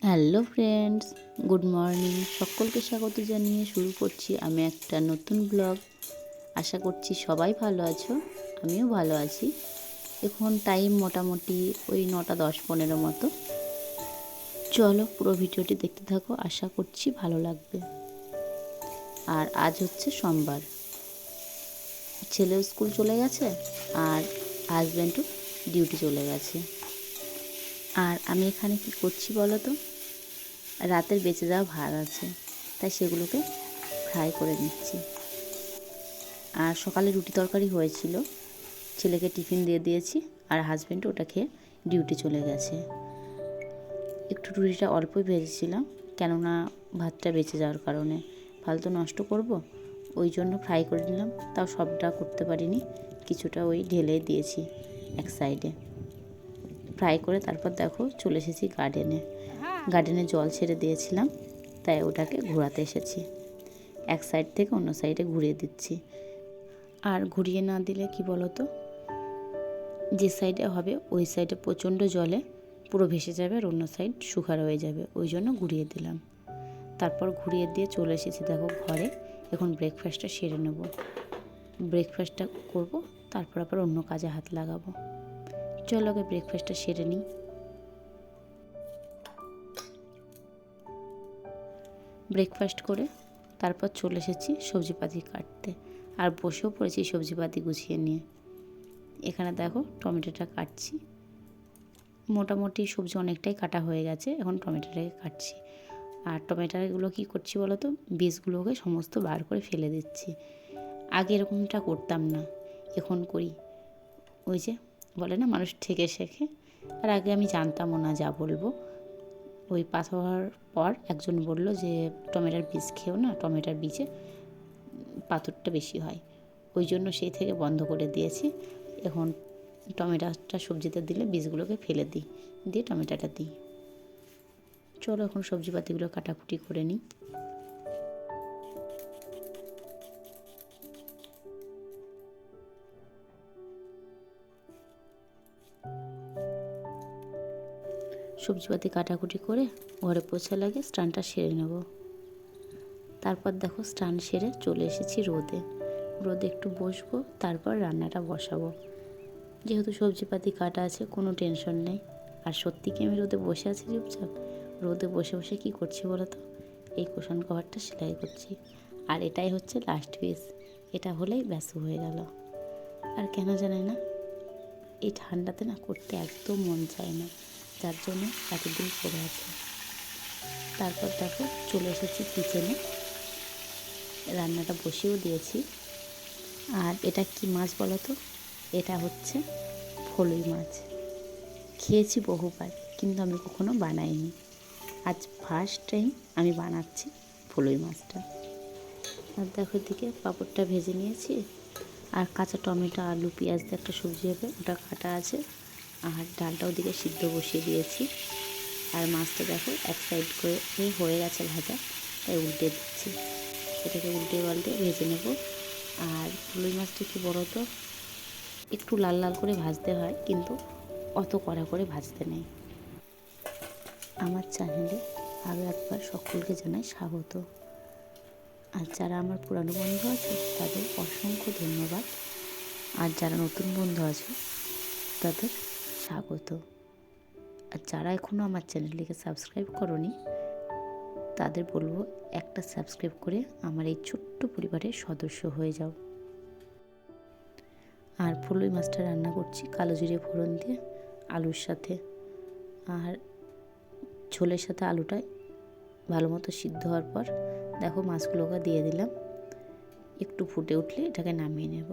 Hello friends, good morning. সকলকে স্বাগত জানিয়ে শুরু করছি আমি একটা নতুন ব্লগ। আশা করছি সবাই ভালো আছো, আমিও ভালো আছি। এখন টাইম মোটামুটি ওই 9:10-15 মতো। চলো পুরো ভিডিওটি দেখতে থাকো, আশা করছি ভালো লাগবে। আর আজ হচ্ছে সোমবার, ছেলেও স্কুল চলে গেছে আর হাজব্যান্ডও ডিউটি চলে গেছে। আর আমি এখানে কি করছি বলো তো, রাতের বেঁচে যাওয়া ভাত আছে, তাই সেগুলোকে ফ্রাই করে নিচ্ছি। আর সকালে রুটি তরকারি হয়েছিল, ছেলেকে টিফিন দিয়ে দিয়েছি আর হাজব্যান্ড ওটা খেয়ে ডিউটি চলে গেছে। একটু রুটিটা অল্পই ভেজেছিলাম, কেননা ভাতটা বেঁচে যাওয়ার কারণে ফালতু নষ্ট করব, ওই জন্য ফ্রাই করে নিলাম। তাও সবটা করতে পারিনি, কিছুটা ওই ঢেলে দিয়েছি এক সাইডে। ফ্রাই করে তারপর দেখো চলে এসেছি গার্ডেনে জল ছেড়ে দিয়েছিলাম, তাই ওটাকে ঘোরাতে এসেছি। এক সাইড থেকে অন্য সাইডে ঘুরিয়ে দিচ্ছি। আর ঘুরিয়ে না দিলে কি বলো তো, যে সাইডে হবে ওই সাইডে প্রচণ্ড জলে পুরো ভেসে যাবে আর অন্য সাইড শুকনো হয়ে যাবে, ওই জন্য ঘুরিয়ে দিলাম। তারপর ঘুরিয়ে দিয়ে চলে এসেছি দেখো ঘরে। এখন ব্রেকফাস্টটা সেরে নেব, ব্রেকফাস্টটা করব, তারপর আবার অন্য কাজে হাত লাগাবো। চলো আগে ব্রেকফাস্টটা সেরে নিই। ব্রেকফাস্ট করে তারপর চলে এসেছি সবজিপাতি কাটতে, আর বসেও পড়েছি সবজিপাতি গুছিয়ে নিয়ে। এখানে দেখো টমেটোটা কাটছি, মোটামুটি সবজি অনেকটাই কাটা হয়ে গেছে, এখন টমেটোটাকে কাটছি। আর টমেটোগুলো কী করছি বলো তো, বীজগুলোকে সমস্ত বার করে ফেলে দিচ্ছি। আগে এরকমটা করতাম না, এখন করি। ওই যে বলে না, মানুষ ঠেকে শেখে। আর আগে আমি জানতামও না, যা বলবো। ওই পাস হওয়ার পর একজন বলল যে টমেটোর বীজ খেও না, টমেটোর বীজে পাথরটা বেশি হয়, ওই জন্য সেই থেকে বন্ধ করে দিয়েছি। এখন টমেটোটা সবজিতে দিলে বীজগুলোকে ফেলে দিই, দিয়ে টমেটোটা দিই। চলো এখন সবজিপাতিগুলো কাটাকুটি করে নিই। সবজিপাতি কাটাকুটি করে ঘরে পোছা লাগে, স্নানটা সেরে নেব। তারপর দেখো স্নান সেরে চলে এসেছি রোদে একটু বসবো, তারপর রান্নাটা বসাবো। যেহেতু সবজিপাতি কাটা আছে, কোনো টেনশন নেই। আর সত্যি কি আমি রোদে বসে আছি চুপচাপ? রোদে বসে বসে কী করছি বলো তো, এই কুশন কভারটা সেলাই করছি। আর এটাই হচ্ছে লাস্ট পিস, এটা হলেই ব্যাস হয়ে গেল। আর কেন জানি না, এই ঠান্ডাতে না করতে একদম মন চায় না, যার জন্য এতদিন পরে আছে। তারপর দেখো চলে এসেছি কিচেনে, রান্নাটা বসিয়েও দিয়েছি। আর এটা কি মাছ বলো তো, এটা হচ্ছে ফলুই মাছ। খেয়েছি বহুবার, কিন্তু আমি কখনো বানাইনি। আজ ফার্স্ট টাইম আমি বানাচ্ছি ফলুই মাছটা। আর দেখো দিকে পাঁপড়টা ভেজে নিয়েছি, আর কাঁচা টমেটো আলু পেঁয়াজ দিয়ে একটা সবজি হবে, ওটা কাটা আছে। আর ডালটাও দিকে সিদ্ধ বসিয়ে দিয়েছি। আর মাছটা দেখো এক সাইড করে হয়ে গেছে ভাজা, তাই উল্টে দিচ্ছি। এটাকে উল্টে পাল্টে ভেজে নেব। আর ফলুই মাছটা কি বলো তো, একটু লাল লাল করে ভাজতে হয়, কিন্তু অত কড়া করে ভাজতে নেই। আমার চ্যানেলে আরও একবার সকলকে জানাই স্বাগত। আর যারা আমার পুরানো বন্ধু আছে তাদের অসংখ্য ধন্যবাদ, আর যারা নতুন বন্ধু আছে তাদের স্বাগত। আর যারা এখনও আমার চ্যানেলটিকে সাবস্ক্রাইব করোনি, তাদের বলবো একটা সাবস্ক্রাইব করে আমার এই ছোট্ট পরিবারের সদস্য হয়ে যাও। আর ফলুই মাছটা রান্না করছি কালো জিরে ফোড়ন দিয়ে আলুর সাথে। আর ঝোলের সাথে আলুটা ভালো মতো সিদ্ধ হওয়ার পর দেখো মাছগুলোকে দিয়ে দিলাম। একটু ফুটে উঠলে এটাকে নামিয়ে নেব,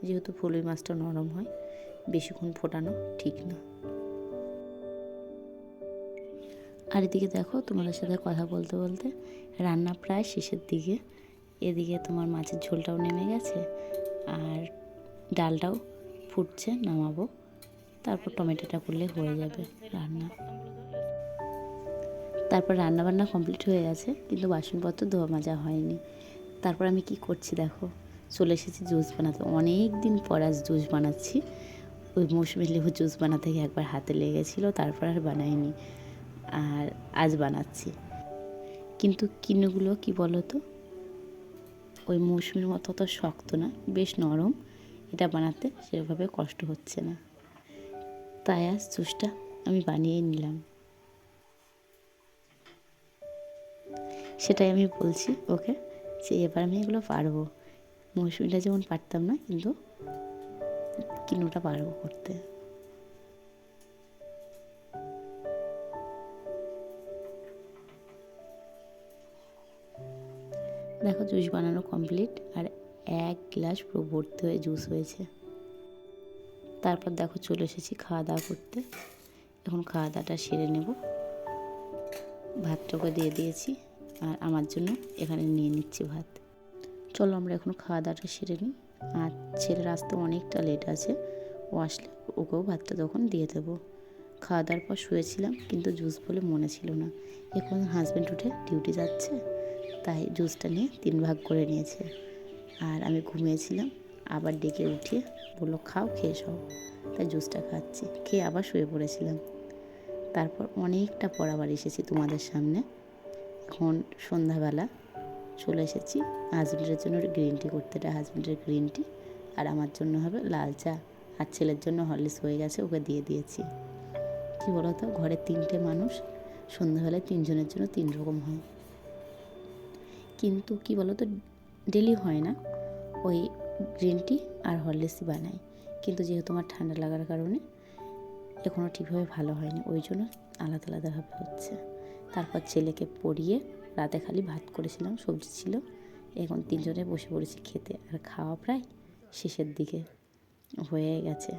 যেহেতু ফলুই মাছটা নরম হয়, বেশিক্ষণ ফোটানো ঠিক না। আর এদিকে দেখো তোমাদের সাথে কথা বলতে বলতে রান্না প্রায় শেষের দিকে। এদিকে তোমার মাছের ঝোলটাও নেমে গেছে, আর ডালটাও ফুটছে, নামাবো। তারপর টমেটোটা করলে হয়ে যাবে রান্না। তারপর রান্নাবান্না কমপ্লিট হয়ে গেছে, কিন্তু বাসনপত্র ধোয়া মাজা হয়নি। তারপর আমি কি করছি দেখো, চলে এসেছি জুস বানাতে। অনেক দিন পর আজ জুস বানাচ্ছি। ওই মৌসুমি লেবু জুস বানাতে গিয়ে একবার হাতে লেগেছিলো, তারপর আর বানাইনি। আর আজ বানাচ্ছি। কিন্তু কিনুগুলো কি বলো তো, ওই মৌসুমির মতো তো শক্ত না, বেশ নরম। এটা বানাতে সেভাবে কষ্ট হচ্ছে না, তাই আজ জুসটা আমি বানিয়ে নিলাম। সেটাই আমি বলছি ওকে যে এবার আমি এগুলো পারবো। মৌসুমিটা যেমন পারতাম না, কিন্তু কিনুটা পারবো করতে। দেখো জুস বানানো কমপ্লিট, আর 1 গ্লাস পুরো ভর্তি হয়ে জুস হয়েছে। তারপর দেখো চলে এসেছি খাওয়া দাওয়া করতে। এখন খাওয়া দাওয়াটা সেরে নেব। ভাতটাকে দিয়ে দিয়েছি, আর আমার জন্য এখানে নিয়ে নিচ্ছি ভাত। চলো আমরা এখন খাওয়া দাওয়াটা সেরে নিই। আর ছেলের আসতে অনেকটা লেট আছে, ও আসলে ওকেও ভাতটা তখন দিয়ে দেবো। খাওয়া দাওয়ার পর শুয়েছিলাম, কিন্তু জুস বলে মনে ছিল না। এখন হাজব্যান্ড উঠে ডিউটি যাচ্ছে, তাই জুসটা নিয়ে 3 ভাগ করে নিয়েছে। আর আমি ঘুমিয়েছিলাম, আবার ডেকে উঠিয়ে বললো খাও, খেয়ে সব। তাই জুসটা খাচ্ছি, খেয়ে আবার শুয়ে পড়েছিলাম। তারপর অনেকটা পর আবার এসেছি তোমাদের সামনে। এখন সন্ধ্যাবেলা চলে এসেছি হাজব্যান্ডের জন্য গ্রিন টি করতে। এটা হাজব্যান্ডের গ্রিন টি, আর আমার জন্য হবে লাল চা। আর ছেলের জন্য হরলিক্স হয়ে গেছে, ওকে দিয়ে দিয়েছি। কী বলো তো, ঘরে 3টে মানুষ, সন্ধ্যাবেলায় 3 জনের জন্য 3 রকম হয়। কিন্তু কি বলো তো, ডেলি হয় না। ওই গ্রিন টি আর হরলিক্সই বানাই, কিন্তু যেহেতু আমার ঠান্ডা লাগার কারণে এখনও ঠিকভাবে ভালো হয়নি, ওই জন্য আলাদা আলাদাভাবে হচ্ছে। তারপর ছেলেকে পড়িয়ে রাতে খালি ভাত করেছিলাম, সবজি ছিল। এখন 3 জনে বসে পড়েছি খেতে, আর খাওয়া প্রায় শেষের দিকে হয়ে গেছে।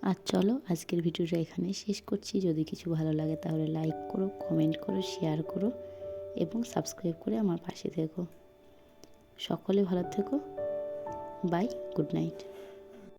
আর চলো আজকের ভিডিওটা এখানে শেষ করছি। যদি কিছু ভালো লাগে তাহলে লাইক করো, কমেন্ট করো, শেয়ার করো এবং সাবস্ক্রাইব করে আমার পাশে থেকো। সকলে ভালো থেকো। Bye, good night.